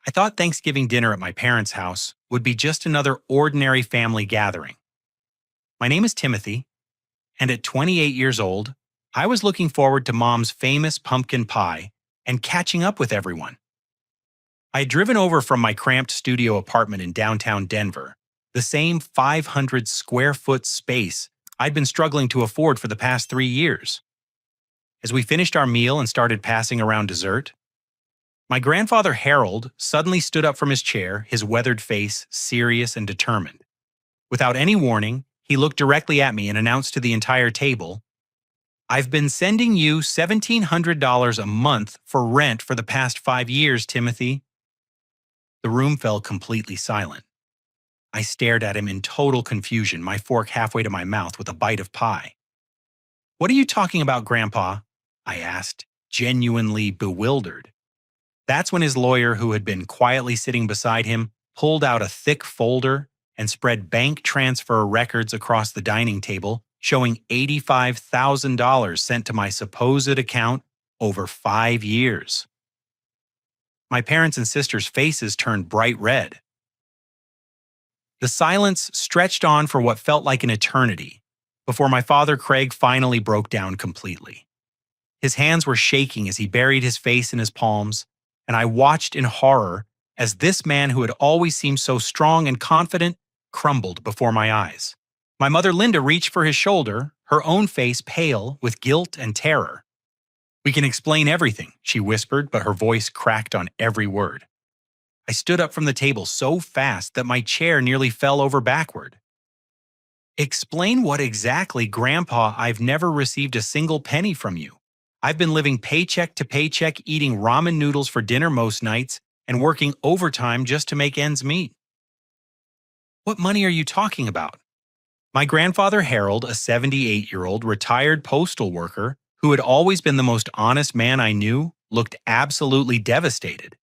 I thought Thanksgiving dinner at my parents' house would be just another ordinary family gathering. My name is Timothy, and at 28 years old, I was looking forward to Mom's famous pumpkin pie and catching up with everyone. I had driven over from my cramped studio apartment in downtown Denver, the same 500 square foot space I'd been struggling to afford for the past 3 years. As we finished our meal and started passing around dessert, my grandfather Harold suddenly stood up from his chair, his weathered face serious and determined. Without any warning, he looked directly at me and announced to the entire table, "I've been sending you $1,700 a month for rent for the past 5 years, Timothy." The room fell completely silent. I stared at him in total confusion, my fork halfway to my mouth with a bite of pie. "What are you talking about, Grandpa?" I asked, genuinely bewildered. That's when his lawyer, who had been quietly sitting beside him, pulled out a thick folder and spread bank transfer records across the dining table, showing $85,000 sent to my supposed account over 5 years. My parents and sisters' faces turned bright red. The silence stretched on for what felt like an eternity before my father Craig finally broke down completely. His hands were shaking as he buried his face in his palms, and I watched in horror as this man who had always seemed so strong and confident crumbled before my eyes. My mother Linda reached for his shoulder, her own face pale with guilt and terror. "We can explain everything," she whispered, but her voice cracked on every word. I stood up from the table so fast that my chair nearly fell over backward. "Explain what exactly, Grandpa? I've never received a single penny from you. I've been living paycheck to paycheck, eating ramen noodles for dinner most nights, and working overtime just to make ends meet." "What money are you talking about?" My grandfather Harold, a 78-year-old retired postal worker who had always been the most honest man I knew, looked absolutely devastated.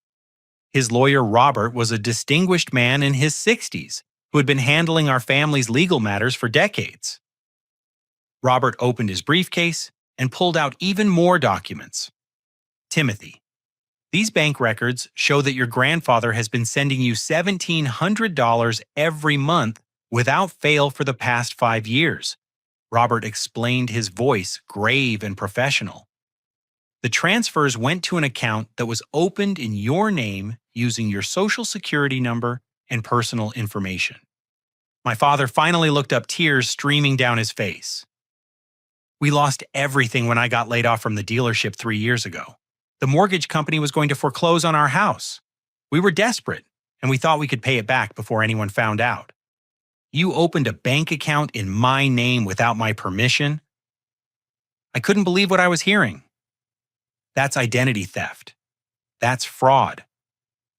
His lawyer Robert was a distinguished man in his 60s who had been handling our family's legal matters for decades. Robert opened his briefcase and pulled out even more documents. "Timothy, these bank records show that your grandfather has been sending you $1,700 every month without fail for the past 5 years." Robert explained, his voice grave and professional. "The transfers went to an account that was opened in your name using your social security number and personal information." My father finally looked up, tears streaming down his face. "We lost everything when I got laid off from the dealership 3 years ago. The mortgage company was going to foreclose on our house. We were desperate, and we thought we could pay it back before anyone found out. You opened a bank account in my name without my permission?" I couldn't believe what I was hearing. "That's identity theft. That's fraud."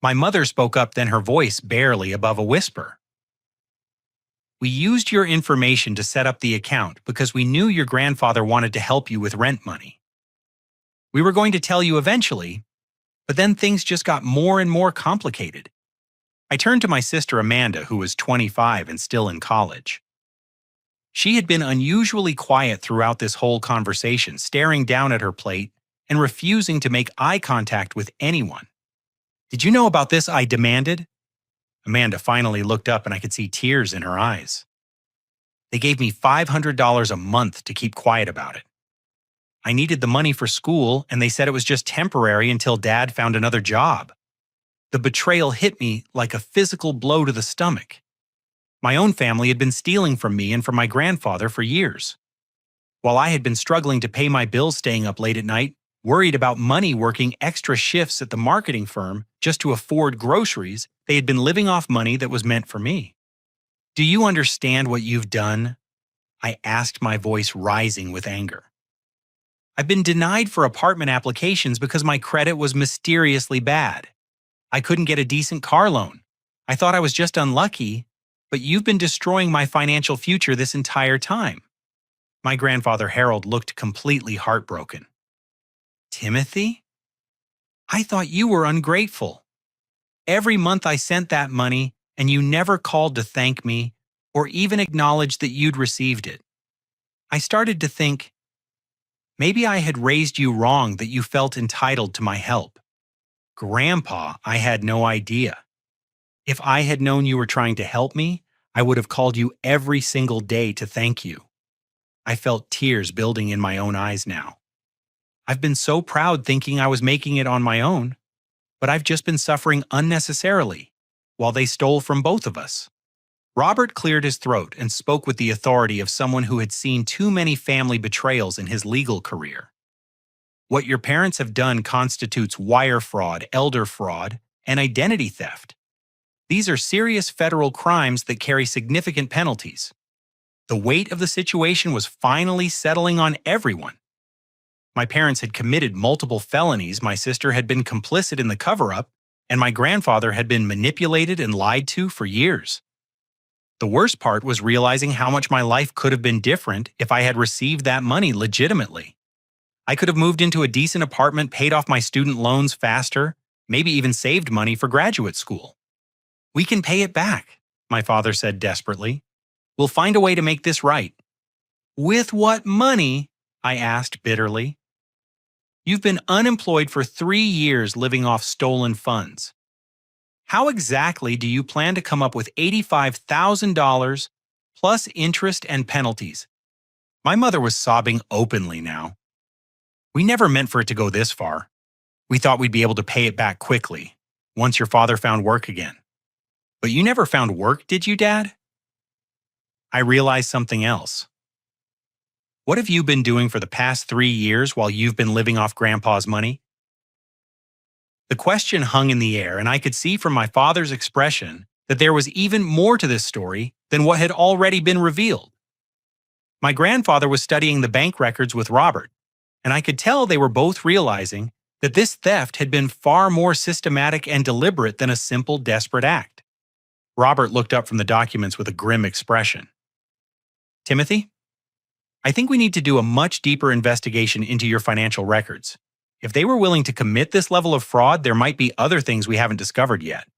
My mother spoke up, then her voice barely above a whisper. "We used your information to set up the account because we knew your grandfather wanted to help you with rent money. We were going to tell you eventually, but then things just got more and more complicated." I turned to my sister Amanda, who was 25 and still in college. She had been unusually quiet throughout this whole conversation, staring down at her plate and refusing to make eye contact with anyone. "Did you know about this?" I demanded. Amanda finally looked up and I could see tears in her eyes. "They gave me $500 a month to keep quiet about it. I needed the money for school, and they said it was just temporary until Dad found another job." The betrayal hit me like a physical blow to the stomach. My own family had been stealing from me and from my grandfather for years. While I had been struggling to pay my bills, staying up late at night, worried about money, working extra shifts at the marketing firm just to afford groceries, they had been living off money that was meant for me. "Do you understand what you've done?" I asked, my voice rising with anger. "I've been denied for apartment applications because my credit was mysteriously bad. I couldn't get a decent car loan. I thought I was just unlucky, but you've been destroying my financial future this entire time." My grandfather Harold looked completely heartbroken. "Timothy, I thought you were ungrateful. Every month I sent that money, and you never called to thank me or even acknowledged that you'd received it. I started to think, maybe I had raised you wrong, that you felt entitled to my help. Grandpa, I had no idea. If I had known you were trying to help me, I would have called you every single day to thank you. I felt tears building in my own eyes now. I've been so proud thinking I was making it on my own, but I've just been suffering unnecessarily while they stole from both of us. Robert cleared his throat and spoke with the authority of someone who had seen too many family betrayals in his legal career. What your parents have done constitutes wire fraud, elder fraud, and identity theft. These are serious federal crimes that carry significant penalties. The weight of the situation was finally settling on everyone. My parents had committed multiple felonies, my sister had been complicit in the cover-up, and my grandfather had been manipulated and lied to for years. The worst part was realizing how much my life could have been different if I had received that money legitimately. I could have moved into a decent apartment, paid off my student loans faster, maybe even saved money for graduate school. "We can pay it back," my father said desperately. "We'll find a way to make this right." "With what money?" I asked bitterly. "You've been unemployed for 3 years living off stolen funds. How exactly do you plan to come up with $85,000 plus interest and penalties?" My mother was sobbing openly now. "We never meant for it to go this far. We thought we'd be able to pay it back quickly, once your father found work again." "But you never found work, did you, Dad?" I realized something else. "What have you been doing for the past 3 years while you've been living off Grandpa's money?" The question hung in the air, and I could see from my father's expression that there was even more to this story than what had already been revealed. My grandfather was studying the bank records with Robert, and I could tell they were both realizing that this theft had been far more systematic and deliberate than a simple, desperate act. Robert looked up from the documents with a grim expression. "Timothy, I think we need to do a much deeper investigation into your financial records. If they were willing to commit this level of fraud, there might be other things we haven't discovered yet."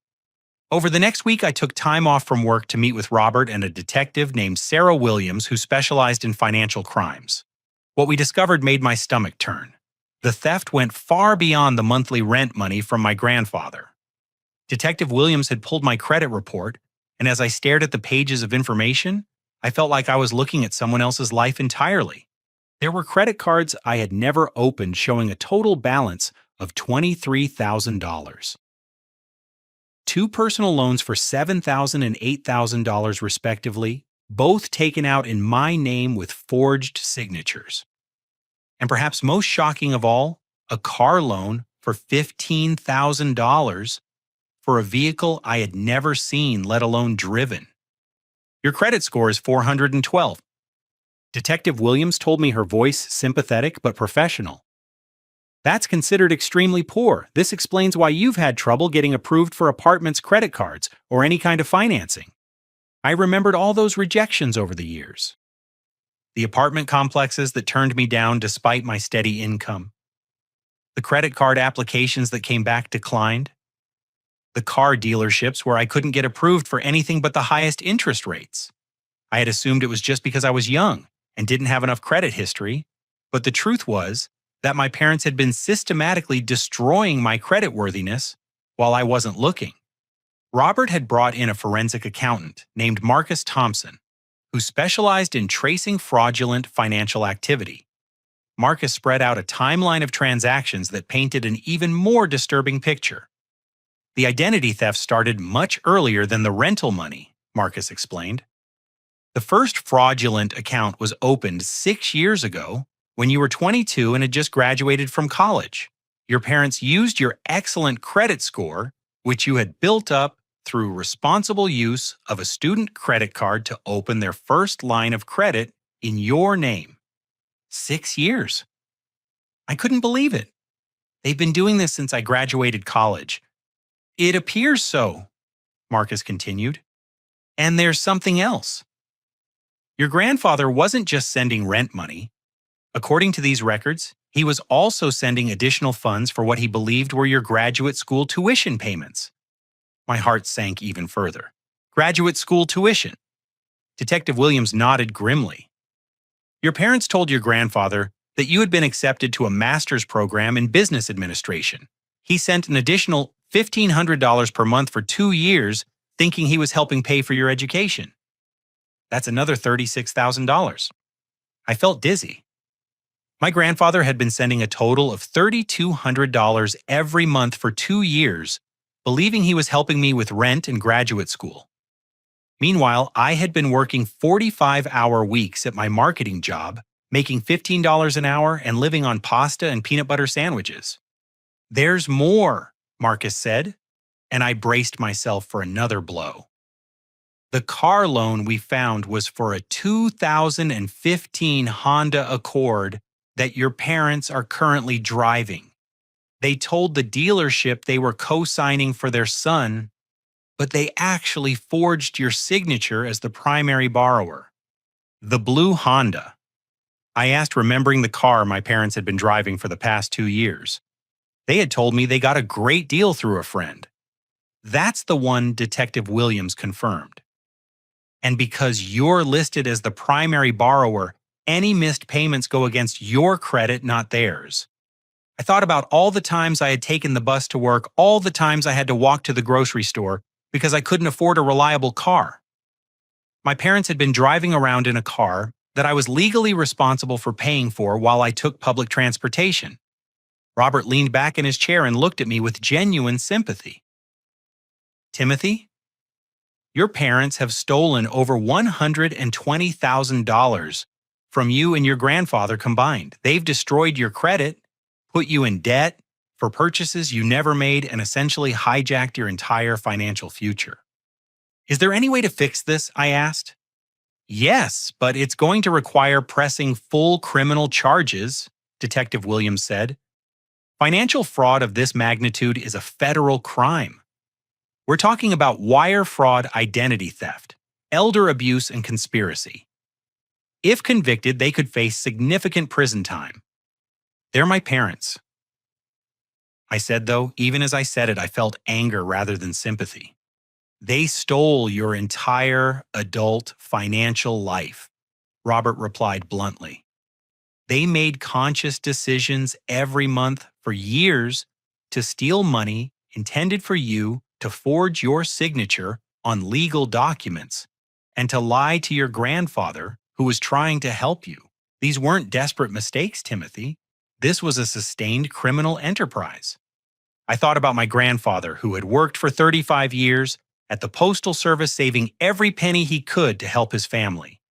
Over the next week, I took time off from work to meet with Robert and a detective named Sarah Williams who specialized in financial crimes. What we discovered made my stomach turn. The theft went far beyond the monthly rent money from my grandfather. Detective Williams had pulled my credit report, and as I stared at the pages of information, I felt like I was looking at someone else's life entirely. There were credit cards I had never opened showing a total balance of $23,000. 2 personal loans for $7,000 and $8,000 respectively, both taken out in my name with forged signatures. And perhaps most shocking of all, a car loan for $15,000 for a vehicle I had never seen, let alone driven. "Your credit score is 412. Detective Williams told me, her voice sympathetic but professional. "That's considered extremely poor. This explains why you've had trouble getting approved for apartments' credit cards or any kind of financing." I remembered all those rejections over the years. The apartment complexes that turned me down despite my steady income. The credit card applications that came back declined. The car dealerships where I couldn't get approved for anything but the highest interest rates. I had assumed it was just because I was young and didn't have enough credit history, but the truth was that my parents had been systematically destroying my creditworthiness while I wasn't looking. Robert had brought in a forensic accountant named Marcus Thompson, who specialized in tracing fraudulent financial activity. Marcus spread out a timeline of transactions that painted an even more disturbing picture. The identity theft started much earlier than the rental money, Marcus explained. The first fraudulent account was opened 6 years ago when you were 22 and had just graduated from college. Your parents used your excellent credit score, which you had built up through responsible use of a student credit card, to open their first line of credit in your name. 6 years. I couldn't believe it. "They've been doing this since I graduated college." "It appears so," Marcus continued. "And there's something else. Your grandfather wasn't just sending rent money. According to these records, he was also sending additional funds for what he believed were your graduate school tuition payments." My heart sank even further. Graduate school tuition. Detective Williams nodded grimly. "Your parents told your grandfather that you had been accepted to a master's program in business administration. He sent an additional $1,500 per month for 2 years, thinking he was helping pay for your education. That's another $36,000. I felt dizzy. My grandfather had been sending a total of $3,200 every month for 2 years, believing he was helping me with rent and graduate school. Meanwhile, I had been working 45-hour weeks at my marketing job, making $15 an hour and living on pasta and peanut butter sandwiches. "There's more," Marcus said, and I braced myself for another blow. The car loan we found was for a 2015 Honda Accord that your parents are currently driving. They told the dealership they were co-signing for their son, but they actually forged your signature as the primary borrower. The blue Honda. I asked, remembering the car my parents had been driving for the past 2 years. They had told me they got a great deal through a friend. That's the one Detective Williams confirmed. And because you're listed as the primary borrower, any missed payments go against your credit, not theirs. I thought about all the times I had taken the bus to work, all the times I had to walk to the grocery store because I couldn't afford a reliable car. My parents had been driving around in a car that I was legally responsible for paying for while I took public transportation. Robert leaned back in his chair and looked at me with genuine sympathy. "Timothy, your parents have stolen over $120,000 from you and your grandfather combined. They've destroyed your credit, put you in debt for purchases you never made, and essentially hijacked your entire financial future." "Is there any way to fix this?" I asked. "Yes, but it's going to require pressing full criminal charges," Detective Williams said. "Financial fraud of this magnitude is a federal crime. We're talking about wire fraud, identity theft, elder abuse, and conspiracy. If convicted, they could face significant prison time. They're my parents." I said, though, even as I said it, I felt anger rather than sympathy. "They stole your entire adult financial life," Robert replied bluntly. "They made conscious decisions every month for years to steal money intended for you, to forge your signature on legal documents, and to lie to your grandfather who was trying to help you. These weren't desperate mistakes, Timothy. This was a sustained criminal enterprise." I thought about my grandfather, who had worked for 35 years at the Postal Service, saving every penny he could to help his family.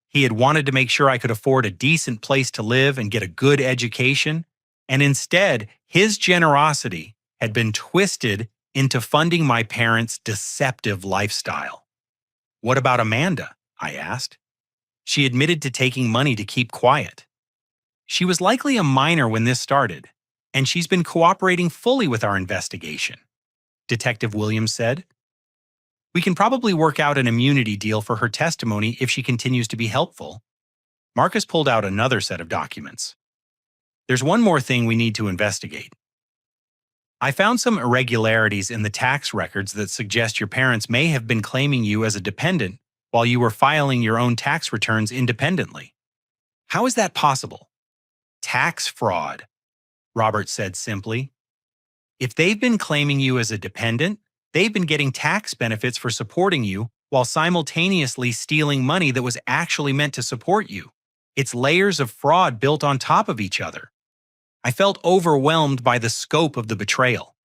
He had wanted to make sure I could afford a decent place to live and get a good education, and instead, his generosity had been twisted into funding my parents' deceptive lifestyle. "What about Amanda?" I asked. "She admitted to taking money to keep quiet." "She was likely a minor when this started, and she's been cooperating fully with our investigation," Detective Williams said. "We can probably work out an immunity deal for her testimony if she continues to be helpful." Marcus pulled out another set of documents. "There's one more thing we need to investigate. I found some irregularities in the tax records that suggest your parents may have been claiming you as a dependent while you were filing your own tax returns independently. How is that possible?" "Tax fraud," Robert said simply. "If they've been claiming you as a dependent, they've been getting tax benefits for supporting you while simultaneously stealing money that was actually meant to support you. It's layers of fraud built on top of each other." I felt overwhelmed by the scope of the betrayal.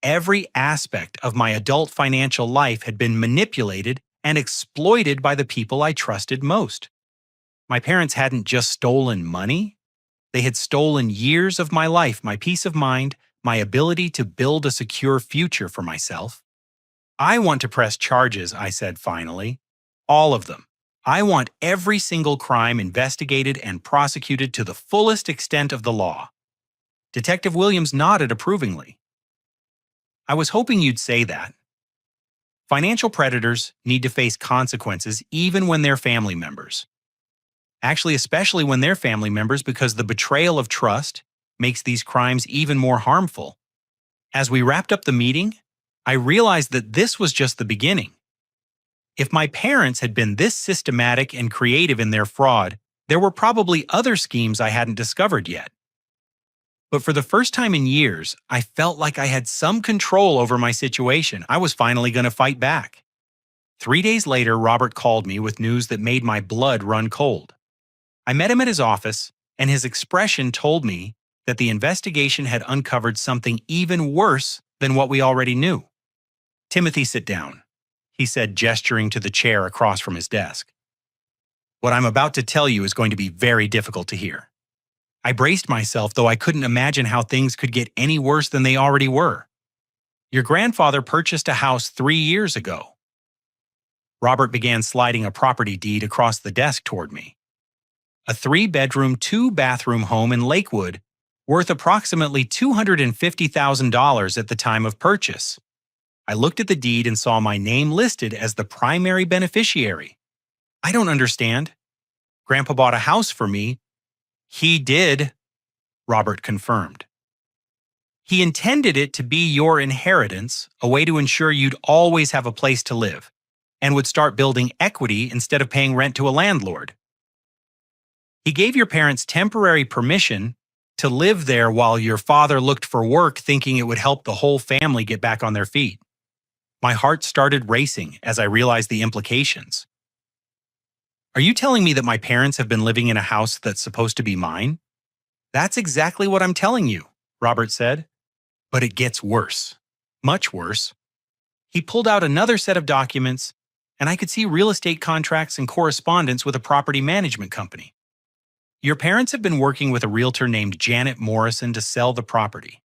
Every aspect of my adult financial life had been manipulated and exploited by the people I trusted most. My parents hadn't just stolen money. They had stolen years of my life, my peace of mind, my ability to build a secure future for myself. "I want to press charges," I said finally. "All of them. I want every single crime investigated and prosecuted to the fullest extent of the law." Detective Williams nodded approvingly. "I was hoping you'd say that. Financial predators need to face consequences even when they're family members. Actually, especially when they're family members, because the betrayal of trust makes these crimes even more harmful." As we wrapped up the meeting, I realized that this was just the beginning. If my parents had been this systematic and creative in their fraud, there were probably other schemes I hadn't discovered yet. But for the first time in years, I felt like I had some control over my situation. I was finally going to fight back. 3 days later, Robert called me with news that made my blood run cold. I met him at his office, and his expression told me that the investigation had uncovered something even worse than what we already knew. "Timothy, sit down," he said, gesturing to the chair across from his desk. "What I'm about to tell you is going to be very difficult to hear." I braced myself, though I couldn't imagine how things could get any worse than they already were. "Your grandfather purchased a house 3 years ago." Robert began sliding a property deed across the desk toward me. "A 3-bedroom, 2-bathroom home in Lakewood, worth approximately $250,000 at the time of purchase." I looked at the deed and saw my name listed as the primary beneficiary. "I don't understand. Grandpa bought a house for me." "He did," Robert confirmed. "He intended it to be your inheritance, a way to ensure you'd always have a place to live, and would start building equity instead of paying rent to a landlord. He gave your parents temporary permission to live there while your father looked for work, thinking it would help the whole family get back on their feet." My heart started racing as I realized the implications. "Are you telling me that my parents have been living in a house that's supposed to be mine?" "That's exactly what I'm telling you," Robert said. "But it gets worse. Much worse." He pulled out another set of documents, and I could see real estate contracts and correspondence with a property management company. "Your parents have been working with a realtor named Janet Morrison to sell the property.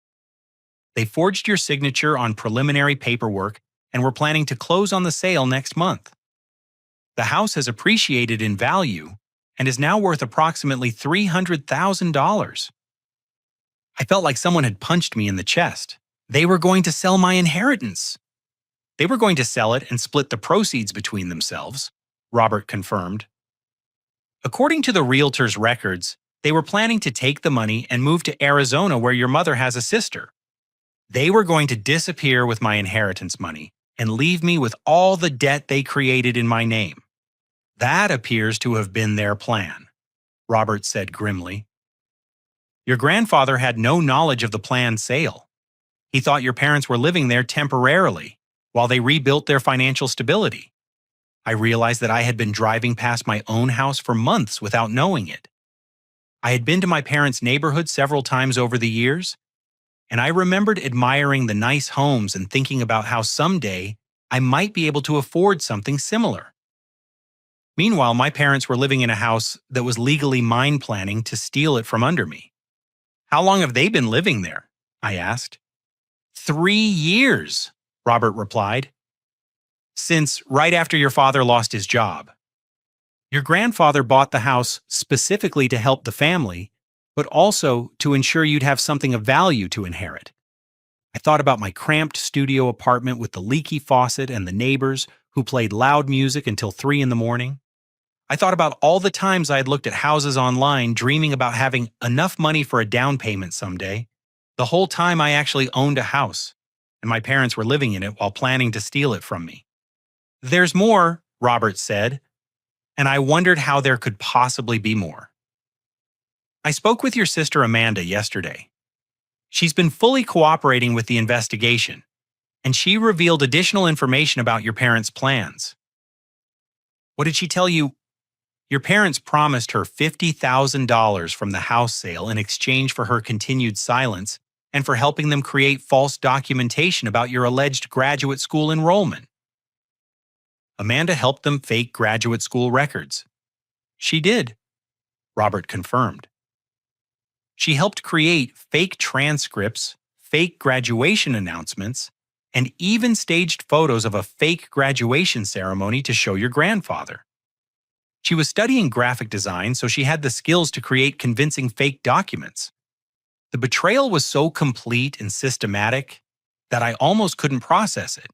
They forged your signature on preliminary paperwork and were planning to close on the sale next month. The house has appreciated in value and is now worth approximately $300,000. I felt like someone had punched me in the chest. They were going to sell my inheritance. They were going to sell it and split the proceeds between themselves, Robert confirmed. According to the realtor's records, they were planning to take the money and move to Arizona, where your mother has a sister. They were going to disappear with my inheritance money and leave me with all the debt they created in my name. That appears to have been their plan," Robert said grimly. "Your grandfather had no knowledge of the planned sale. He thought your parents were living there temporarily while they rebuilt their financial stability. I realized that I had been driving past my own house for months without knowing it. I had been to my parents' neighborhood several times over the years, and I remembered admiring the nice homes and thinking about how someday I might be able to afford something similar. Meanwhile, my parents were living in a house that was legally mine planning to steal it from under me." "How long have they been living there?" I asked. 3 years, Robert replied. "Since right after your father lost his job. Your grandfather bought the house specifically to help the family, but also to ensure you'd have something of value to inherit. I thought about my cramped studio apartment with the leaky faucet and the neighbors who played loud music until 3 in the morning. I thought about all the times I had looked at houses online, dreaming about having enough money for a down payment someday, the whole time I actually owned a house, and my parents were living in it while planning to steal it from me." "There's more," Robert said, "and I wondered how there could possibly be more. I spoke with your sister Amanda yesterday. She's been fully cooperating with the investigation, and she revealed additional information about your parents' plans." "What did she tell you?" "Your parents promised her $50,000 from the house sale in exchange for her continued silence and for helping them create false documentation about your alleged graduate school enrollment. Amanda helped them fake graduate school records." "She did," Robert confirmed. "She helped create fake transcripts, fake graduation announcements, and even staged photos of a fake graduation ceremony to show your grandfather. She was studying graphic design, so she had the skills to create convincing fake documents. The betrayal was so complete and systematic that I almost couldn't process it.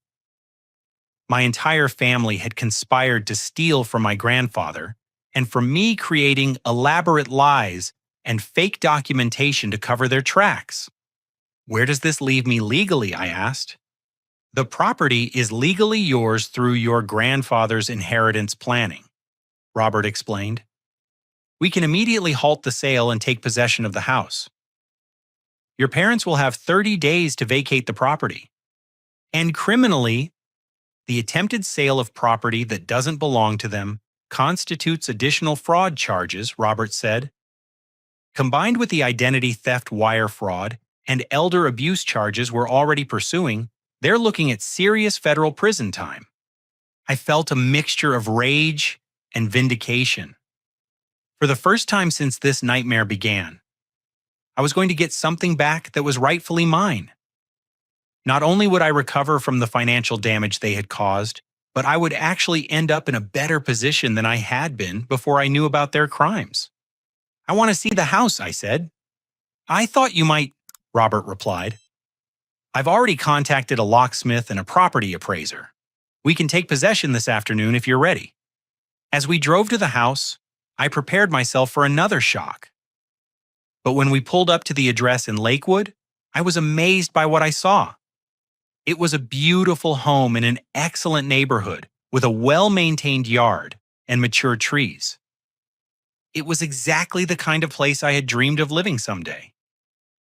My entire family had conspired to steal from my grandfather, and from me creating elaborate lies and fake documentation to cover their tracks. Where does this leave me legally?" I asked. "The property is legally yours through your grandfather's inheritance planning," Robert explained. "We can immediately halt the sale and take possession of the house." Your parents will have 30 days to vacate the property. And criminally, the attempted sale of property that doesn't belong to them constitutes additional fraud charges, Robert said. Combined with the identity theft wire fraud and elder abuse charges we're already pursuing, they're looking at serious federal prison time. I felt a mixture of rage and vindication. For the first time since this nightmare began, I was going to get something back that was rightfully mine. Not only would I recover from the financial damage they had caused, but I would actually end up in a better position than I had been before I knew about their crimes. I want to see the house, I said. I thought you might, Robert replied. I've already contacted a locksmith and a property appraiser. We can take possession this afternoon if you're ready. As we drove to the house, I prepared myself for another shock. But when we pulled up to the address in Lakewood, I was amazed by what I saw. It was a beautiful home in an excellent neighborhood with a well-maintained yard and mature trees. It was exactly the kind of place I had dreamed of living someday.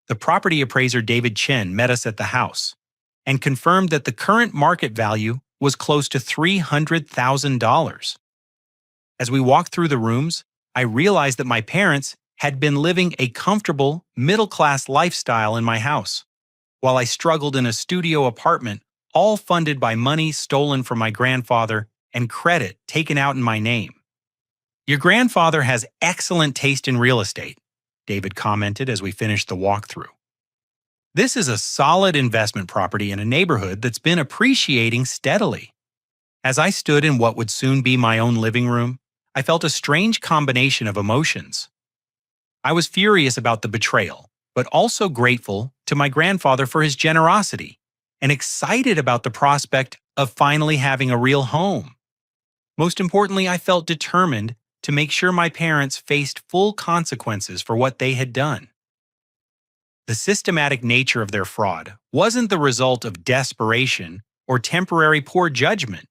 The property appraiser David Chen met us at the house and confirmed that the current market value was close to $300,000. As we walked through the rooms, I realized that my parents had been living a comfortable, middle-class lifestyle in my house, while I struggled in a studio apartment, all funded by money stolen from my grandfather and credit taken out in my name. Your grandfather has excellent taste in real estate, David commented as we finished the walkthrough. This is a solid investment property in a neighborhood that's been appreciating steadily. As I stood in what would soon be my own living room, I felt a strange combination of emotions. I was furious about the betrayal, but also grateful to my grandfather for his generosity and excited about the prospect of finally having a real home. Most importantly, I felt determined to make sure my parents faced full consequences for what they had done. The systematic nature of their fraud wasn't the result of desperation or temporary poor judgment.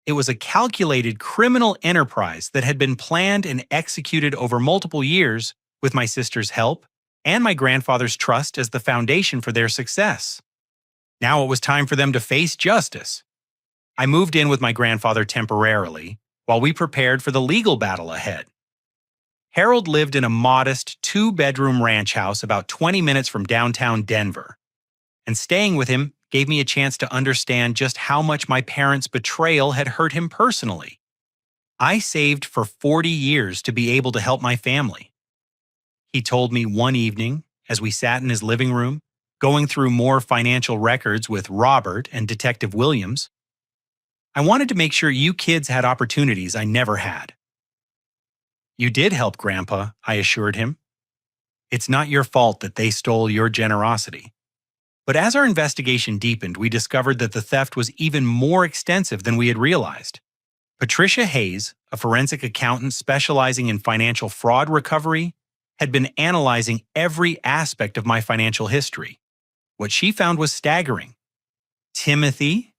It was a calculated criminal enterprise that had been planned and executed over multiple years with my sister's help and my grandfather's trust as the foundation for their success. Now it was time for them to face justice. I moved in with my grandfather temporarily while we prepared for the legal battle ahead. Harold lived in a modest 2-bedroom ranch house about 20 minutes from downtown Denver, and staying with him gave me a chance to understand just how much my parents' betrayal had hurt him personally. I saved for 40 years to be able to help my family. He told me one evening, as we sat in his living room, going through more financial records with Robert and Detective Williams, I wanted to make sure you kids had opportunities I never had. You did help, Grandpa, I assured him. It's not your fault that they stole your generosity. But as our investigation deepened, we discovered that the theft was even more extensive than we had realized. Patricia Hayes, a forensic accountant specializing in financial fraud recovery, had been analyzing every aspect of my financial history. What she found was staggering. Timothy,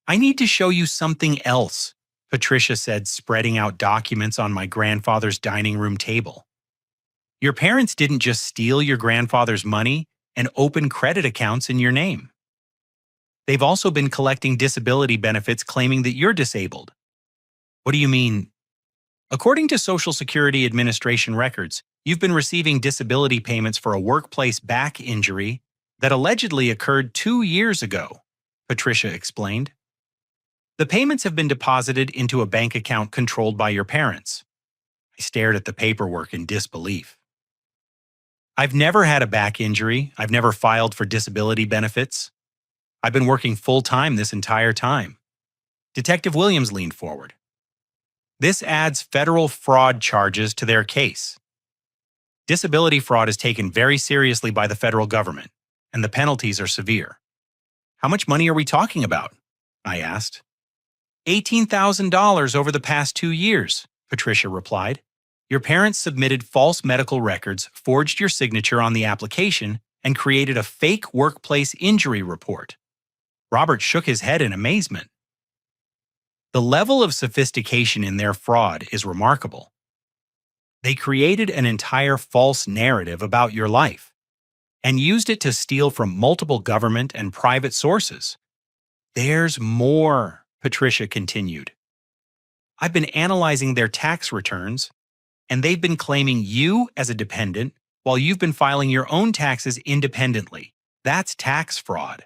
I need to show you something else, Patricia said, spreading out documents on my grandfather's dining room table. Your parents didn't just steal your grandfather's money and open credit accounts in your name. They've also been collecting disability benefits claiming that you're disabled. What do you mean? According to Social Security Administration records, you've been receiving disability payments for a workplace back injury that allegedly occurred 2 years ago, Patricia explained. The payments have been deposited into a bank account controlled by your parents. I stared at the paperwork in disbelief. I've never had a back injury. I've never filed for disability benefits. I've been working full-time this entire time. Detective Williams leaned forward. This adds federal fraud charges to their case. Disability fraud is taken very seriously by the federal government, and the penalties are severe. How much money are we talking about? I asked. $18,000 over the past 2 years, Patricia replied. Your parents submitted false medical records, forged your signature on the application, and created a fake workplace injury report. Robert shook his head in amazement. The level of sophistication in their fraud is remarkable. They created an entire false narrative about your life. and used it to steal from multiple government and private sources. There's more, Patricia continued. I've been analyzing their tax returns, and they've been claiming you as a dependent while you've been filing your own taxes independently. That's tax fraud.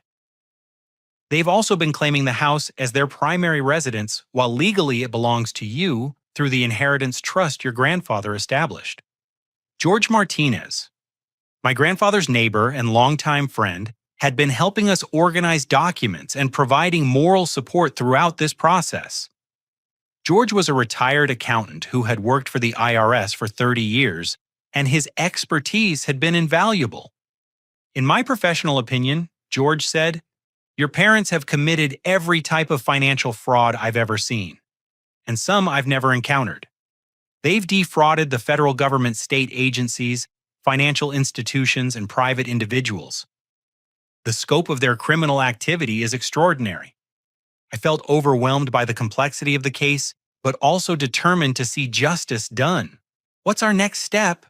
They've also been claiming the house as their primary residence while legally it belongs to you through the inheritance trust your grandfather established. George Martinez, my grandfather's neighbor and longtime friend, had been helping us organize documents and providing moral support throughout this process. George was a retired accountant who had worked for the IRS for 30 years, and his expertise had been invaluable. In my professional opinion, George said, your parents have committed every type of financial fraud I've ever seen, and some I've never encountered. They've defrauded the federal government, state agencies, financial institutions, and private individuals. The scope of their criminal activity is extraordinary. I felt overwhelmed by the complexity of the case, but also determined to see justice done. What's our next step?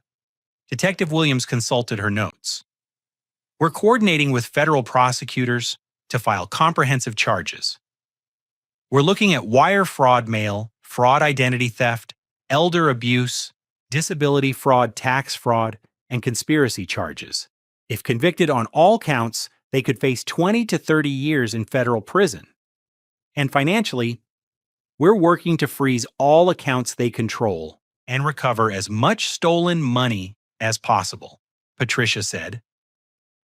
Detective Williams consulted her notes. We're coordinating with federal prosecutors to file comprehensive charges. We're looking at wire fraud mail, fraud identity theft, elder abuse, disability fraud, tax fraud, and conspiracy charges. If convicted on all counts, they could face 20 to 30 years in federal prison. And financially, we're working to freeze all accounts they control and recover as much stolen money as possible, Patricia said.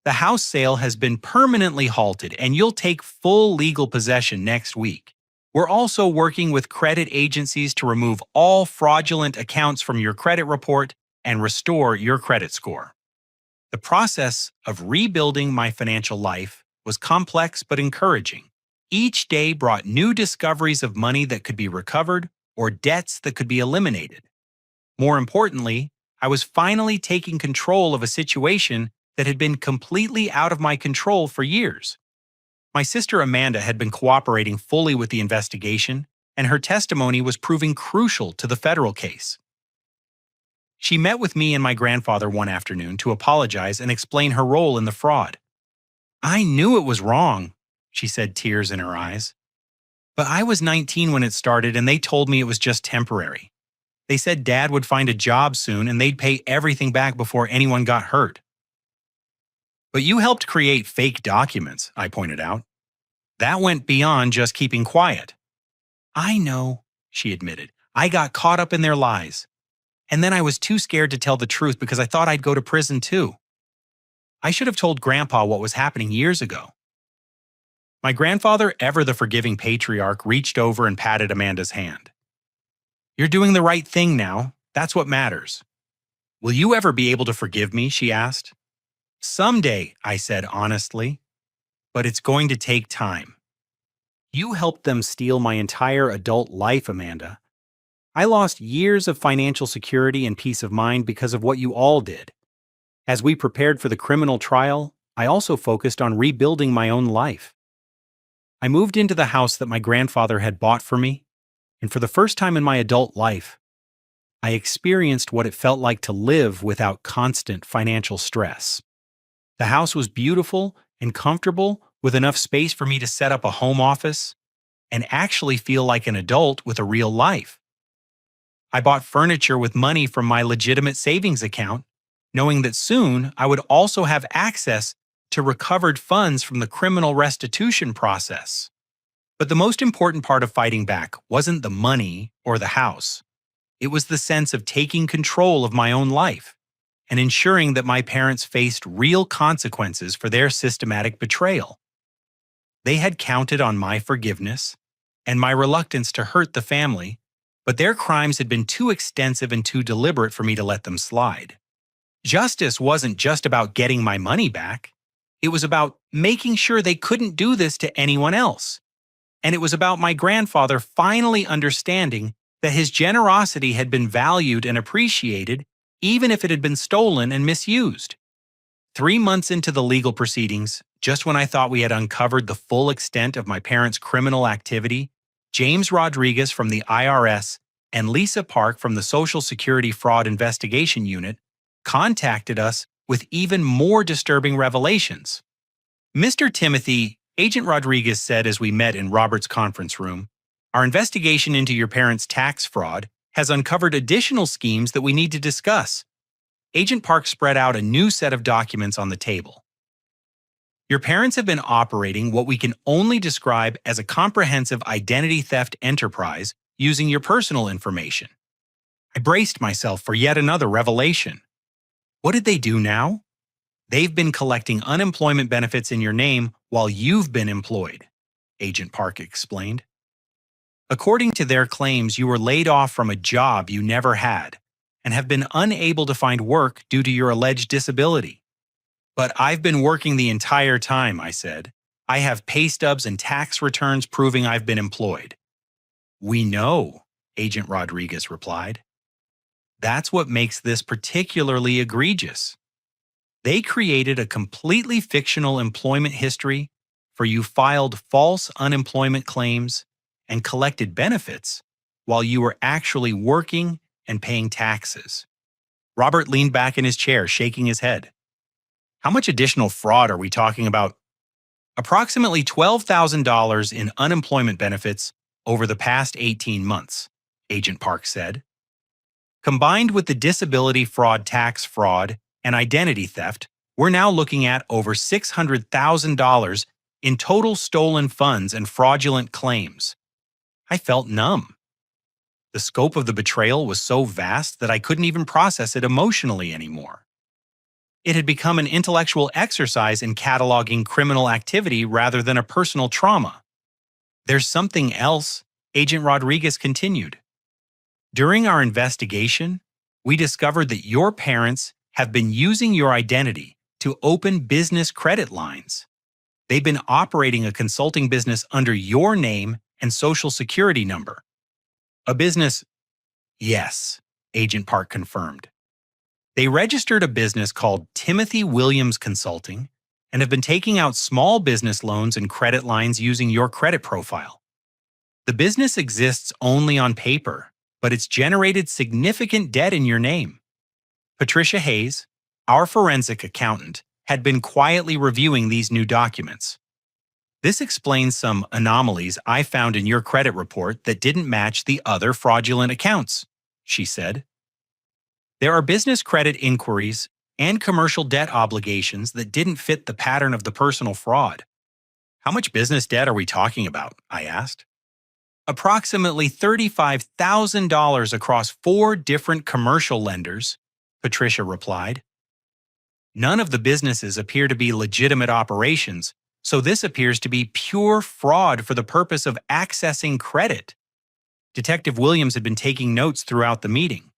The house sale has been permanently halted and you'll take full legal possession next week. We're also working with credit agencies to remove all fraudulent accounts from your credit report and restore your credit score. The process of rebuilding my financial life was complex but encouraging. Each day brought new discoveries of money that could be recovered or debts that could be eliminated. More importantly, I was finally taking control of a situation that had been completely out of my control for years. My sister Amanda had been cooperating fully with the investigation, and her testimony was proving crucial to the federal case. She met with me and my grandfather one afternoon to apologize and explain her role in the fraud. I knew it was wrong, she said, tears in her eyes. But I was 19 when it started, and they told me it was just temporary. They said Dad would find a job soon and they'd pay everything back before anyone got hurt. But you helped create fake documents, I pointed out. That went beyond just keeping quiet. I know, she admitted. I got caught up in their lies. And then I was too scared to tell the truth because I thought I'd go to prison too. I should have told Grandpa what was happening years ago. My grandfather, ever the forgiving patriarch, reached over and patted Amanda's hand. You're doing the right thing now. That's what matters. Will you ever be able to forgive me? She asked. Someday, I said honestly, but it's going to take time. You helped them steal my entire adult life, Amanda. I lost years of financial security and peace of mind because of what you all did. As we prepared for the criminal trial, I also focused on rebuilding my own life. I moved into the house that my grandfather had bought for me, and for the first time in my adult life, I experienced what it felt like to live without constant financial stress. The house was beautiful and comfortable, with enough space for me to set up a home office and actually feel like an adult with a real life. I bought furniture with money from my legitimate savings account, knowing that soon I would also have access to recovered funds from the criminal restitution process. But the most important part of fighting back wasn't the money or the house. It was the sense of taking control of my own life and ensuring that my parents faced real consequences for their systematic betrayal. They had counted on my forgiveness and my reluctance to hurt the family, but their crimes had been too extensive and too deliberate for me to let them slide. Justice wasn't just about getting my money back. It was about making sure they couldn't do this to anyone else. And it was about my grandfather finally understanding that his generosity had been valued and appreciated, even if it had been stolen and misused. 3 months into the legal proceedings, just when I thought we had uncovered the full extent of my parents' criminal activity, James Rodriguez from the IRS and Lisa Park from the Social Security Fraud Investigation Unit contacted us with even more disturbing revelations. Mr. Timothy, Agent Rodriguez said as we met in Robert's conference room, our investigation into your parents' tax fraud has uncovered additional schemes that we need to discuss. Agent Park spread out a new set of documents on the table. Your parents have been operating what we can only describe as a comprehensive identity theft enterprise using your personal information. I braced myself for yet another revelation. What did they do now? They've been collecting unemployment benefits in your name while you've been employed, Agent Park explained. According to their claims, you were laid off from a job you never had and have been unable to find work due to your alleged disability. But I've been working the entire time, I said. I have pay stubs and tax returns proving I've been employed. We know, Agent Rodriguez replied. That's what makes this particularly egregious. They created a completely fictional employment history for you, filed false unemployment claims, and collected benefits while you were actually working and paying taxes. Robert leaned back in his chair, shaking his head. How much additional fraud are we talking about? Approximately $12,000 in unemployment benefits over the past 18 months, Agent Park said. Combined with the disability fraud, tax fraud, and identity theft, we're now looking at over $600,000 in total stolen funds and fraudulent claims. I felt numb. The scope of the betrayal was so vast that I couldn't even process it emotionally anymore. It had become an intellectual exercise in cataloging criminal activity rather than a personal trauma. There's something else, Agent Rodriguez continued. During our investigation, we discovered that your parents have been using your identity to open business credit lines. They've been operating a consulting business under your name and social security number. A business? Yes, Agent Park confirmed. They registered a business called Timothy Williams Consulting and have been taking out small business loans and credit lines using your credit profile. The business exists only on paper, but it's generated significant debt in your name. Patricia Hayes, our forensic accountant, had been quietly reviewing these new documents. This explains some anomalies I found in your credit report that didn't match the other fraudulent accounts, she said. There are business credit inquiries and commercial debt obligations that didn't fit the pattern of the personal fraud. How much business debt are we talking about? I asked. Approximately $35,000 across 4 different commercial lenders, Patricia replied. None of the businesses appear to be legitimate operations, so this appears to be pure fraud for the purpose of accessing credit. Detective Williams had been taking notes throughout the meeting.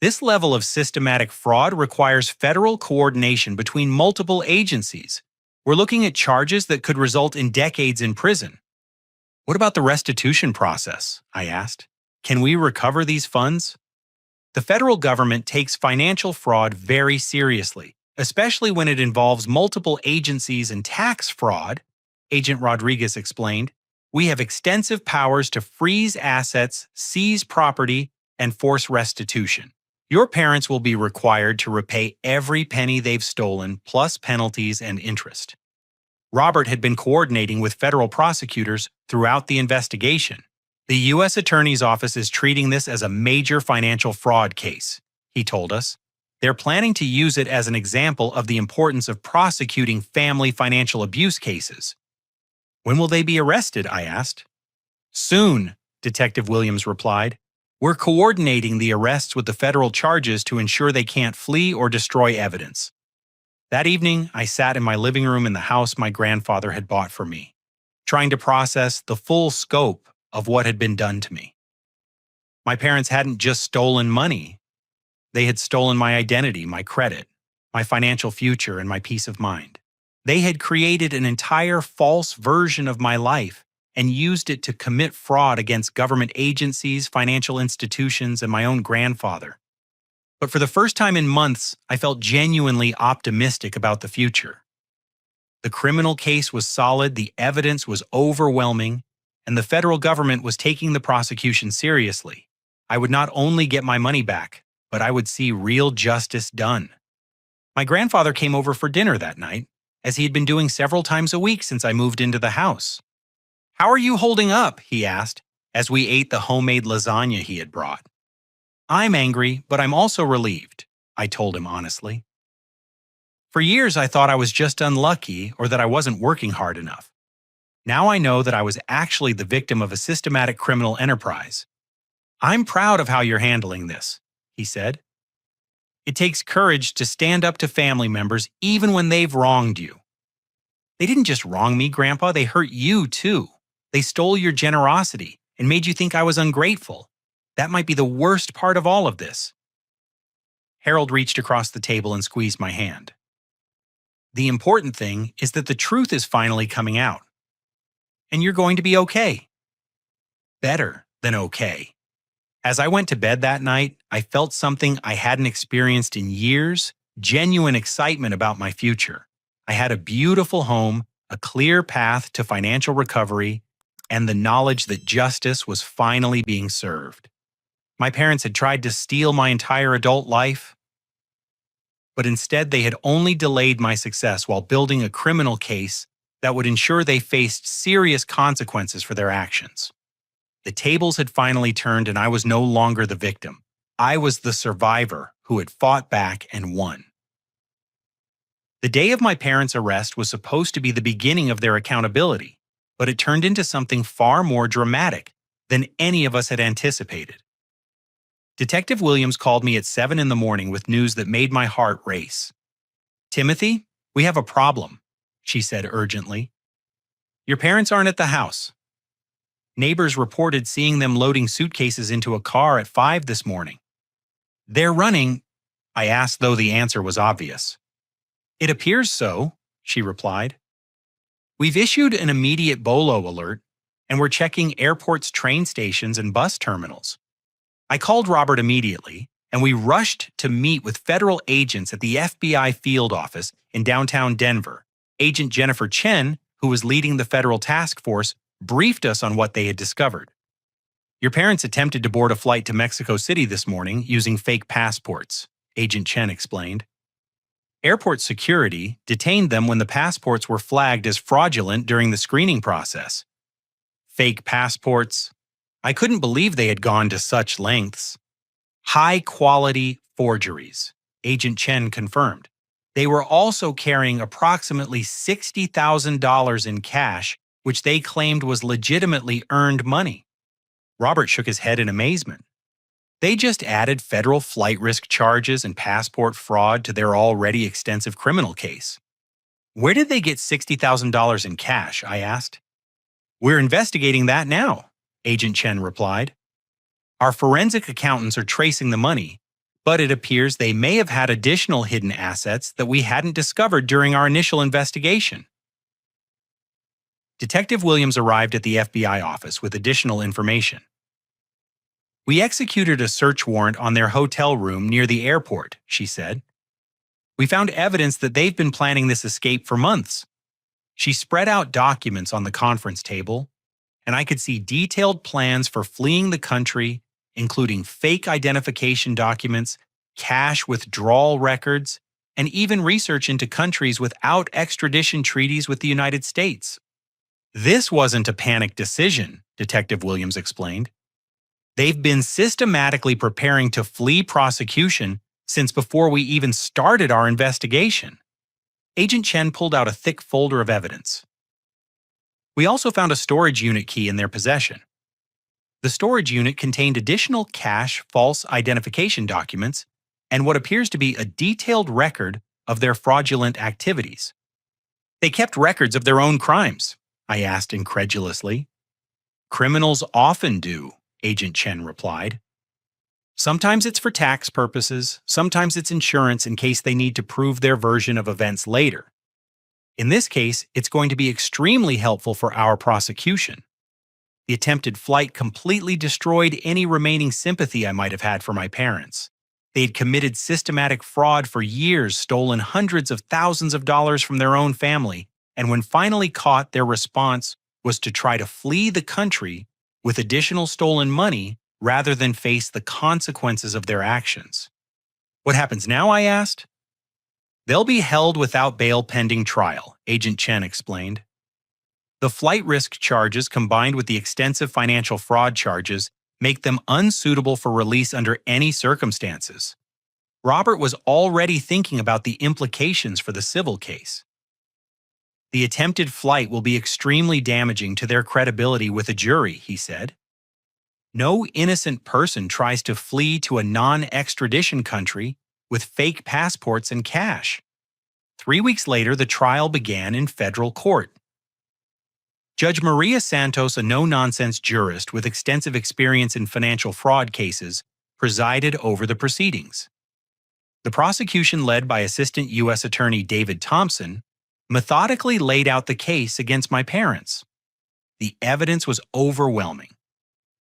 This level of systematic fraud requires federal coordination between multiple agencies. We're looking at charges that could result in decades in prison. What about the restitution process? I asked. Can we recover these funds? The federal government takes financial fraud very seriously, especially when it involves multiple agencies and tax fraud, Agent Rodriguez explained. We have extensive powers to freeze assets, seize property, and force restitution. Your parents will be required to repay every penny they've stolen, plus penalties and interest. Robert had been coordinating with federal prosecutors throughout the investigation. The U.S. Attorney's Office is treating this as a major financial fraud case, he told us. They're planning to use it as an example of the importance of prosecuting family financial abuse cases. When will they be arrested? I asked. Soon, Detective Williams replied. We're coordinating the arrests with the federal charges to ensure they can't flee or destroy evidence. That evening, I sat in my living room in the house my grandfather had bought for me, trying to process the full scope of what had been done to me. My parents hadn't just stolen money. They had stolen my identity, my credit, my financial future, and my peace of mind. They had created an entire false version of my life and used it to commit fraud against government agencies, financial institutions, and my own grandfather. But for the first time in months, I felt genuinely optimistic about the future. The criminal case was solid, the evidence was overwhelming, and the federal government was taking the prosecution seriously. I would not only get my money back, but I would see real justice done. My grandfather came over for dinner that night, as he had been doing several times a week since I moved into the house. "How are you holding up?" he asked, as we ate the homemade lasagna he had brought. "I'm angry, but I'm also relieved," I told him honestly. For years, I thought I was just unlucky or that I wasn't working hard enough. Now I know that I was actually the victim of a systematic criminal enterprise. "I'm proud of how you're handling this," he said. "It takes courage to stand up to family members even when they've wronged you." "They didn't just wrong me, Grandpa, they hurt you too. They stole your generosity and made you think I was ungrateful. That might be the worst part of all of this." Harold reached across the table and squeezed my hand. "The important thing is that the truth is finally coming out. And you're going to be okay. Better than okay." As I went to bed that night, I felt something I hadn't experienced in years: genuine excitement about my future. I had a beautiful home, a clear path to financial recovery, and the knowledge that justice was finally being served. My parents had tried to steal my entire adult life, but instead they had only delayed my success while building a criminal case that would ensure they faced serious consequences for their actions. The tables had finally turned and I was no longer the victim. I was the survivor who had fought back and won. The day of my parents' arrest was supposed to be the beginning of their accountability, but it turned into something far more dramatic than any of us had anticipated. Detective Williams called me at 7 in the morning with news that made my heart race. "Timothy, we have a problem," she said urgently. "Your parents aren't at the house. Neighbors reported seeing them loading suitcases into a car at 5 this morning." "They're running?" I asked, though the answer was obvious. "It appears so," she replied. "We've issued an immediate BOLO alert, and we're checking airports, train stations, and bus terminals." I called Robert immediately, and we rushed to meet with federal agents at the FBI field office in downtown Denver. Agent Jennifer Chen, who was leading the federal task force, briefed us on what they had discovered. "Your parents attempted to board a flight to Mexico City this morning using fake passports," Agent Chen explained. "Airport security detained them when the passports were flagged as fraudulent during the screening process." Fake passports. I couldn't believe they had gone to such lengths. "High-quality forgeries," Agent Chen confirmed. They were also carrying approximately $60,000 in cash, which they claimed was legitimately earned money. Robert shook his head in amazement. They just added federal flight risk charges and passport fraud to their already extensive criminal case. "Where did they get $60,000 in cash?" I asked. "We're investigating that now," Agent Chen replied. "Our forensic accountants are tracing the money, but it appears they may have had additional hidden assets that we hadn't discovered during our initial investigation." Detective Williams arrived at the FBI office with additional information. "We executed a search warrant on their hotel room near the airport," she said. "We found evidence that they've been planning this escape for months." She spread out documents on the conference table, and I could see detailed plans for fleeing the country, including fake identification documents, cash withdrawal records, and even research into countries without extradition treaties with the United States. "This wasn't a panic decision," Detective Williams explained. "They've been systematically preparing to flee prosecution since before we even started our investigation." Agent Chen pulled out a thick folder of evidence. "We also found a storage unit key in their possession. The storage unit contained additional cash false identification documents and what appears to be a detailed record of their fraudulent activities." "They kept records of their own crimes?" I asked incredulously. "Criminals often do," Agent Chen replied. "Sometimes it's for tax purposes, sometimes it's insurance in case they need to prove their version of events later. In this case, it's going to be extremely helpful for our prosecution. The attempted flight completely destroyed any remaining sympathy I might have had for my parents. They'd committed systematic fraud for years, stolen hundreds of thousands of dollars from their own family, and when finally caught, their response was to try to flee the country with additional stolen money rather than face the consequences of their actions." "What happens now?" I asked. They'll be held without bail pending trial, Agent Chen explained. The flight risk charges combined with the extensive financial fraud charges make them unsuitable for release under any circumstances. Robert was already thinking about the implications for the civil case. The attempted flight will be extremely damaging to their credibility with a jury, he said. No innocent person tries to flee to a non-extradition country with fake passports and cash. 3 weeks later, the trial began in federal court. Judge Maria Santos, a no-nonsense jurist with extensive experience in financial fraud cases, presided over the proceedings. The prosecution, led by Assistant U.S. Attorney David Thompson, methodically laid out the case against my parents. The evidence was overwhelming.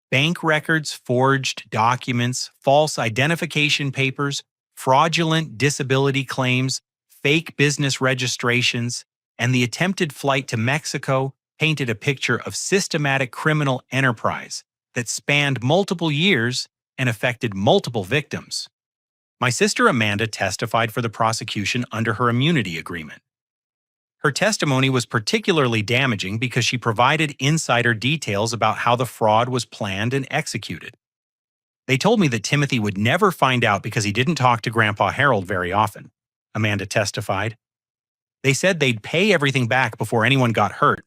Bank records, forged documents, false identification papers, fraudulent disability claims, fake business registrations, and the attempted flight to Mexico painted a picture of systematic criminal enterprise that spanned multiple years and affected multiple victims. My sister Amanda testified for the prosecution under her immunity agreement. Her testimony was particularly damaging because she provided insider details about how the fraud was planned and executed. They told me that Timothy would never find out because he didn't talk to Grandpa Harold very often, Amanda testified. They said they'd pay everything back before anyone got hurt,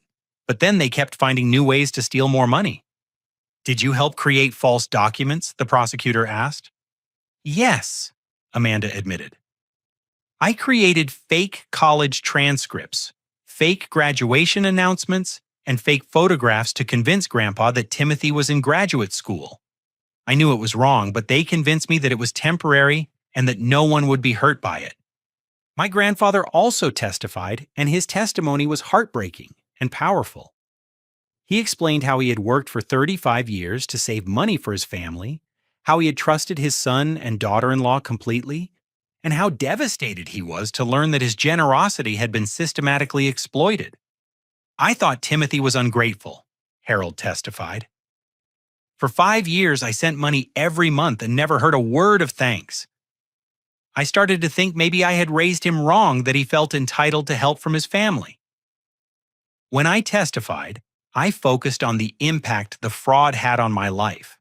but then they kept finding new ways to steal more money. Did you help create false documents? The prosecutor asked. Yes, Amanda admitted. I created fake college transcripts, fake graduation announcements, and fake photographs to convince Grandpa that Timothy was in graduate school. I knew it was wrong, but they convinced me that it was temporary and that no one would be hurt by it. My grandfather also testified, and his testimony was heartbreaking and powerful. He explained how he had worked for 35 years to save money for his family, how he had trusted his son and daughter-in-law completely, and how devastated he was to learn that his generosity had been systematically exploited. I thought Timothy was ungrateful, Harold testified. For 5 years, I sent money every month and never heard a word of thanks. I started to think maybe I had raised him wrong, that he felt entitled to help from his family. When I testified, I focused on the impact the fraud had on my life.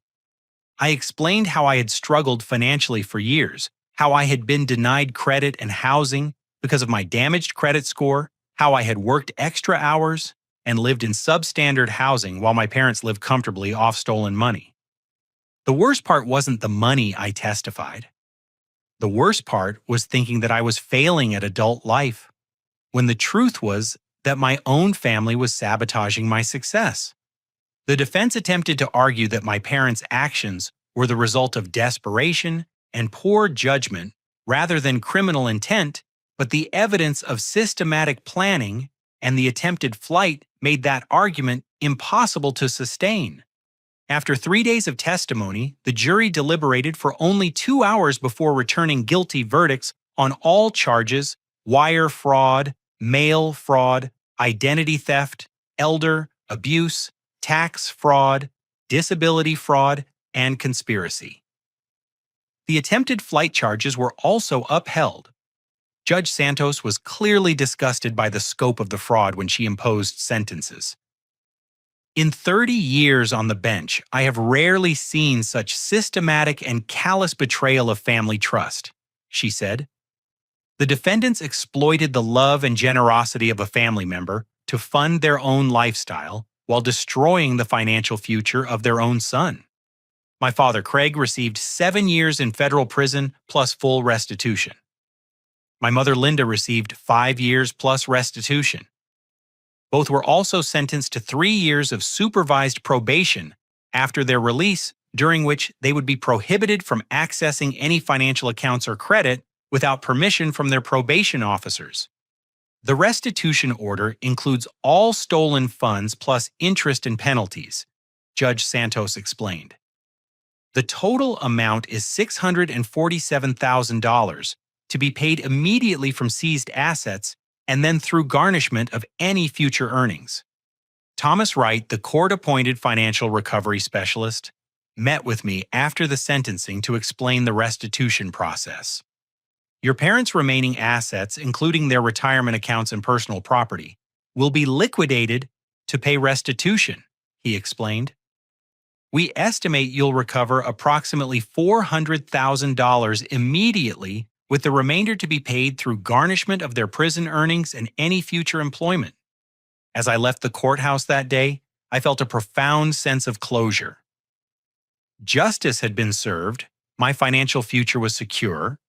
I explained how I had struggled financially for years, how I had been denied credit and housing because of my damaged credit score, how I had worked extra hours and lived in substandard housing while my parents lived comfortably off stolen money. The worst part wasn't the money, I testified. The worst part was thinking that I was failing at adult life, when the truth was that my own family was sabotaging my success. The defense attempted to argue that my parents' actions were the result of desperation and poor judgment rather than criminal intent, but the evidence of systematic planning and the attempted flight made that argument impossible to sustain. After 3 days of testimony, the jury deliberated for only 2 hours before returning guilty verdicts on all charges: wire fraud, mail fraud, identity theft, elder abuse, tax fraud, disability fraud, and conspiracy. The attempted flight charges were also upheld. Judge Santos was clearly disgusted by the scope of the fraud when she imposed sentences. In 30 years on the bench, I have rarely seen such systematic and callous betrayal of family trust, she said. The defendants exploited the love and generosity of a family member to fund their own lifestyle while destroying the financial future of their own son. My father, Craig, received 7 years in federal prison plus full restitution. My mother, Linda, received 5 years plus restitution. Both were also sentenced to 3 years of supervised probation after their release, during which they would be prohibited from accessing any financial accounts or credit without permission from their probation officers. The restitution order includes all stolen funds plus interest and penalties, Judge Santos explained. The total amount is $647,000 to be paid immediately from seized assets and then through garnishment of any future earnings. Thomas Wright, the court-appointed financial recovery specialist, met with me after the sentencing to explain the restitution process. Your parents' remaining assets, including their retirement accounts and personal property, will be liquidated to pay restitution, he explained. We estimate you'll recover approximately $400,000 immediately, with the remainder to be paid through garnishment of their prison earnings and any future employment. As I left the courthouse that day, I felt a profound sense of closure. Justice had been served, my financial future was secure,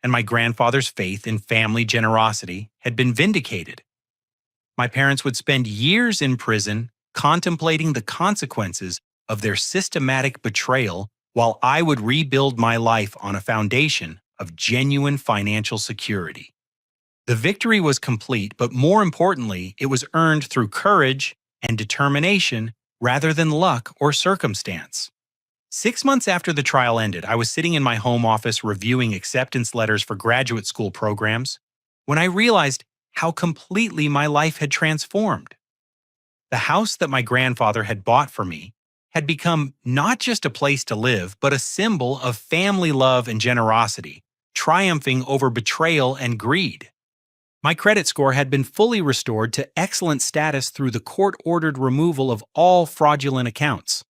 and my grandfather's faith in family generosity had been vindicated. My parents would spend years in prison contemplating the consequences of their systematic betrayal, while I would rebuild my life on a foundation of genuine financial security. The victory was complete, but more importantly, it was earned through courage and determination rather than luck or circumstance. 6 months after the trial ended, I was sitting in my home office reviewing acceptance letters for graduate school programs when I realized how completely my life had transformed. The house that my grandfather had bought for me had become not just a place to live, but a symbol of family love and generosity, triumphing over betrayal and greed. My credit score had been fully restored to excellent status through the court-ordered removal of all fraudulent accounts.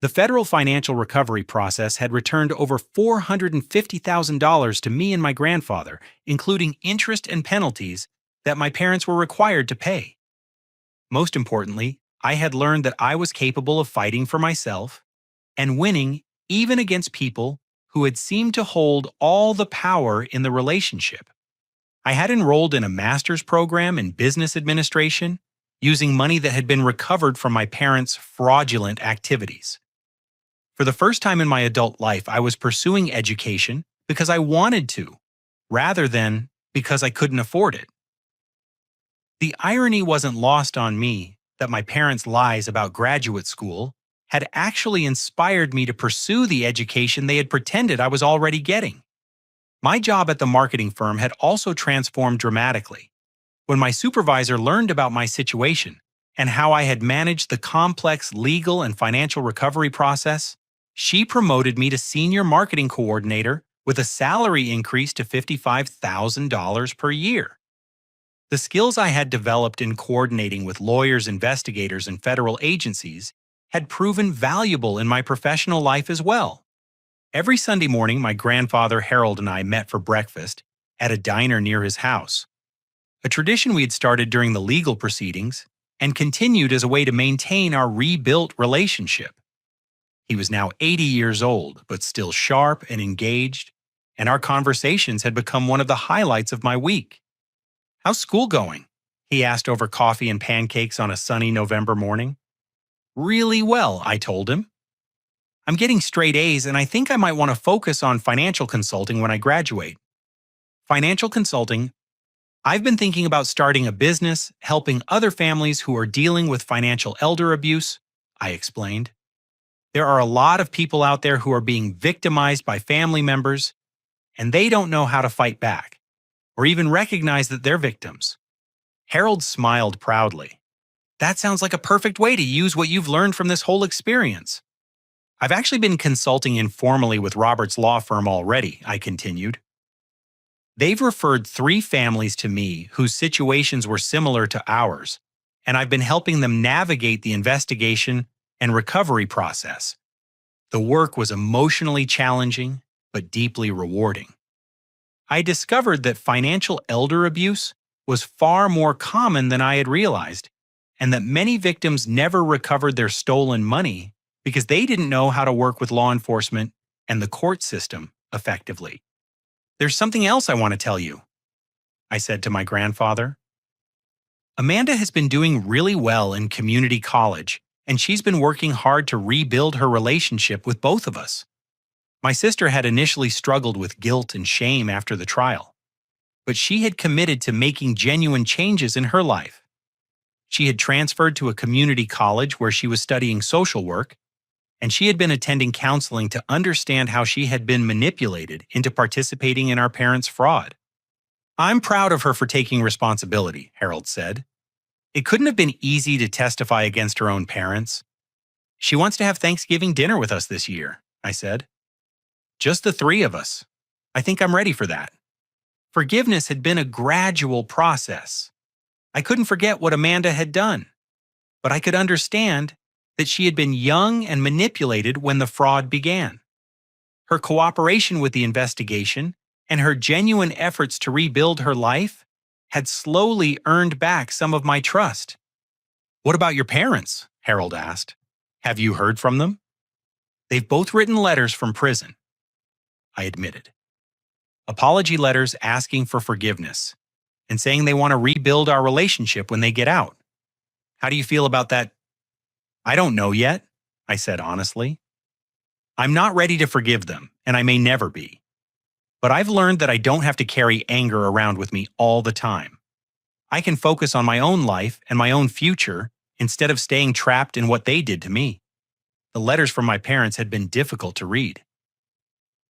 The federal financial recovery process had returned over $450,000 to me and my grandfather, including interest and penalties that my parents were required to pay. Most importantly, I had learned that I was capable of fighting for myself and winning even against people who had seemed to hold all the power in the relationship. I had enrolled in a master's program in business administration using money that had been recovered from my parents' fraudulent activities. For the first time in my adult life, I was pursuing education because I wanted to, rather than because I couldn't afford it. The irony wasn't lost on me that my parents' lies about graduate school had actually inspired me to pursue the education they had pretended I was already getting. My job at the marketing firm had also transformed dramatically. When my supervisor learned about my situation and how I had managed the complex legal and financial recovery process, she promoted me to senior marketing coordinator with a salary increase to $55,000 per year. The skills I had developed in coordinating with lawyers, investigators, and federal agencies had proven valuable in my professional life as well. Every Sunday morning, my grandfather Harold and I met for breakfast at a diner near his house, a tradition we had started during the legal proceedings and continued as a way to maintain our rebuilt relationship. He was now 80 years old, but still sharp and engaged, and our conversations had become one of the highlights of my week. "How's school going?" he asked over coffee and pancakes on a sunny November morning. "Really well," I told him. "I'm getting straight A's, and I think I might want to focus on financial consulting when I graduate." Financial consulting? I've been thinking about starting a business, helping other families who are dealing with financial elder abuse, I explained. There are a lot of people out there who are being victimized by family members, and they don't know how to fight back, or even recognize that they're victims. Harold smiled proudly. "That sounds like a perfect way to use what you've learned from this whole experience." "I've actually been consulting informally with Robert's law firm already," I continued. "They've referred 3 families to me whose situations were similar to ours, and I've been helping them navigate the investigation and recovery process. The work was emotionally challenging, but deeply rewarding. I discovered that financial elder abuse was far more common than I had realized, and that many victims never recovered their stolen money because they didn't know how to work with law enforcement and the court system effectively. There's something else I want to tell you," I said to my grandfather. "Amanda has been doing really well in community college, and she's been working hard to rebuild her relationship with both of us. My sister had initially struggled with guilt and shame after the trial, but she had committed to making genuine changes in her life. She had transferred to a community college where she was studying social work, and she had been attending counseling to understand how she had been manipulated into participating in our parents' fraud. I'm proud of her for taking responsibility," Harold said. "It couldn't have been easy to testify against her own parents. She wants to have Thanksgiving dinner with us this year," I said. "Just the 3 of us. I think I'm ready for that." Forgiveness had been a gradual process. I couldn't forget what Amanda had done, but I could understand that she had been young and manipulated when the fraud began. Her cooperation with the investigation and her genuine efforts to rebuild her life had slowly earned back some of my trust. "What about your parents?" Harold asked. "Have you heard from them?" "They've both written letters from prison," I admitted. Apology letters asking for forgiveness and saying they want to rebuild our relationship when they get out. "How do you feel about that?" "I don't know yet," I said honestly. "I'm not ready to forgive them, and I may never be. But I've learned that I don't have to carry anger around with me all the time. I can focus on my own life and my own future instead of staying trapped in what they did to me." The letters from my parents had been difficult to read.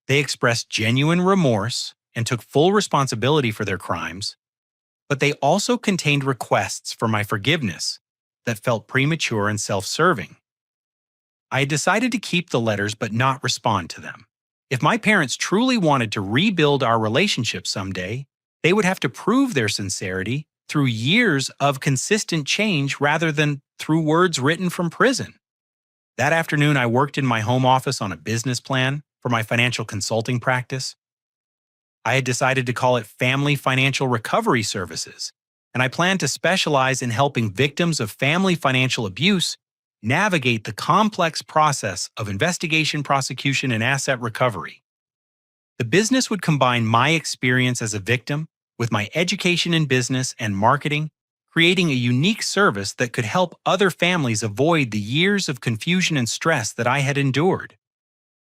They expressed genuine remorse and took full responsibility for their crimes, but they also contained requests for my forgiveness that felt premature and self-serving. I had decided to keep the letters but not respond to them. If my parents truly wanted to rebuild our relationship someday, they would have to prove their sincerity through years of consistent change rather than through words written from prison. That afternoon, I worked in my home office on a business plan for my financial consulting practice. I had decided to call it Family Financial Recovery Services, and I planned to specialize in helping victims of family financial abuse navigate the complex process of investigation, prosecution, and asset recovery. The business would combine my experience as a victim with my education in business and marketing, creating a unique service that could help other families avoid the years of confusion and stress that I had endured.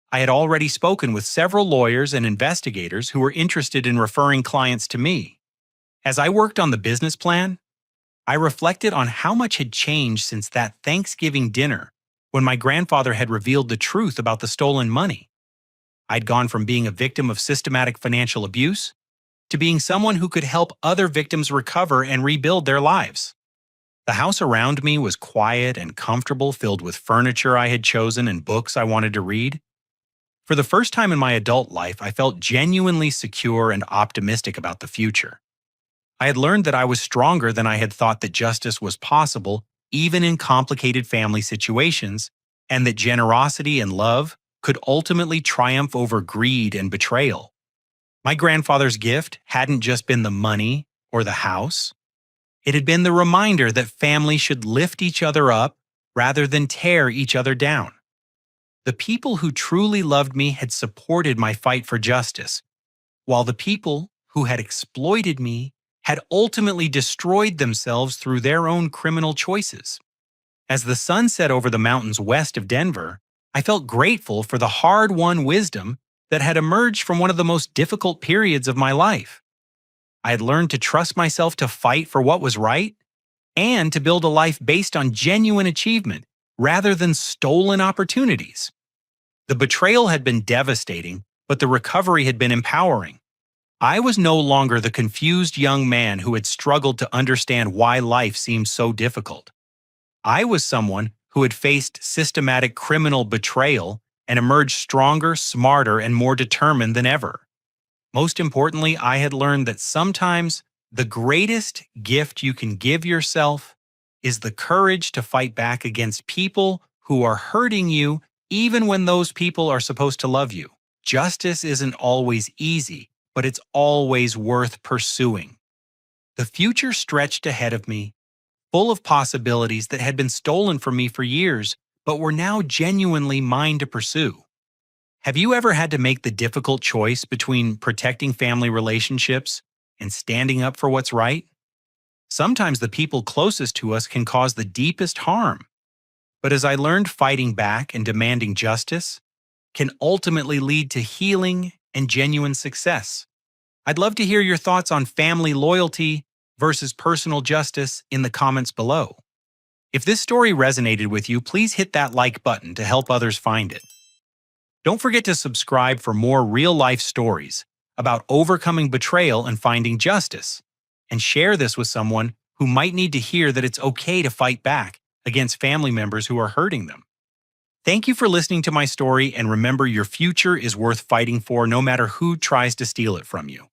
I had already spoken with several lawyers and investigators who were interested in referring clients to me. As I worked on the business plan, I reflected on how much had changed since that Thanksgiving dinner when my grandfather had revealed the truth about the stolen money. I'd gone from being a victim of systematic financial abuse to being someone who could help other victims recover and rebuild their lives. The house around me was quiet and comfortable, filled with furniture I had chosen and books I wanted to read. For the first time in my adult life, I felt genuinely secure and optimistic about the future. I had learned that I was stronger than I had thought, that justice was possible even in complicated family situations, and that generosity and love could ultimately triumph over greed and betrayal. My grandfather's gift hadn't just been the money or the house. It had been the reminder that families should lift each other up rather than tear each other down. The people who truly loved me had supported my fight for justice, while the people who had exploited me had ultimately destroyed themselves through their own criminal choices. As the sun set over the mountains west of Denver, I felt grateful for the hard-won wisdom that had emerged from one of the most difficult periods of my life. I had learned to trust myself to fight for what was right and to build a life based on genuine achievement rather than stolen opportunities. The betrayal had been devastating, but the recovery had been empowering. I was no longer the confused young man who had struggled to understand why life seemed so difficult. I was someone who had faced systematic criminal betrayal and emerged stronger, smarter, and more determined than ever. Most importantly, I had learned that sometimes the greatest gift you can give yourself is the courage to fight back against people who are hurting you, even when those people are supposed to love you. Justice isn't always easy, but it's always worth pursuing. The future stretched ahead of me, full of possibilities that had been stolen from me for years, but were now genuinely mine to pursue. Have you ever had to make the difficult choice between protecting family relationships and standing up for what's right? Sometimes the people closest to us can cause the deepest harm. But as I learned, fighting back and demanding justice can ultimately lead to healing and genuine success. I'd love to hear your thoughts on family loyalty versus personal justice in the comments below. If this story resonated with you, please hit that like button to help others find it. Don't forget to subscribe for more real-life stories about overcoming betrayal and finding justice, and share this with someone who might need to hear that it's okay to fight back against family members who are hurting them. Thank you for listening to my story, and remember, your future is worth fighting for no matter who tries to steal it from you.